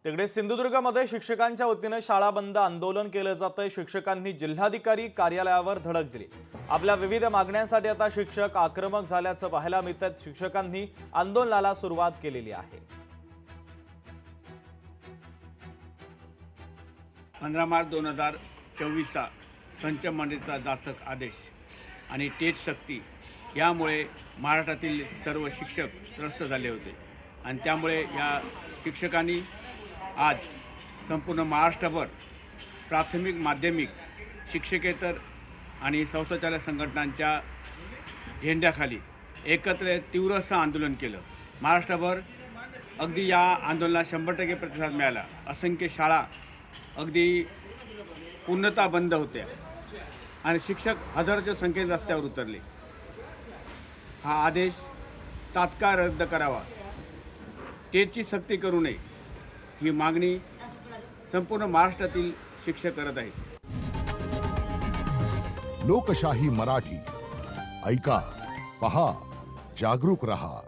तिकडे सिंधुदुर्गमध्ये शिक्षकांच्या वतीने शाळा बंद आंदोलन केलं जातंय। शिक्षकांनी जिल्हाधिकारी कार्यालयावर धडक दिली। आपल्या विविध मागण्यांसाठी आता शिक्षक आक्रमक झाल्याचं पाहायला मिळतंय। शिक्षकांनी आंदोलनाला सुरुवात केलेली आहे। 15 मार्च 2024चा संच मंडळाचा जाचक आदेश आणि टेट सक्ती यामुळे महाराष्ट्रातील सर्व शिक्षक त्रस्त झाले होते आणि त्यामुळे या शिक्षकांनी आज संपूर्ण महाराष्ट्रभर प्राथमिक माध्यमिक शिक्षकेतर आणि संस्थाचालक संघटनांच्या झेंड्याखाली एकत्र तीव्र असं आंदोलन केलं। महाराष्ट्रभर अगदी या आंदोलनाला 100% प्रतिसाद मिळाला। असंख्य शाळा अगदी पूर्णतः बंद होत्या आणि शिक्षक हजारोच्या संख्येने रस्त्यावर उतरले। हा आदेश तात्काळ रद्द करावा, टेटची सक्ती करू नये, ही मागणी संपूर्ण महाराष्ट्रातील शिक्षक करत आहेत। लोकशाही मराठी ऐका, पहा, जागरूक रहा।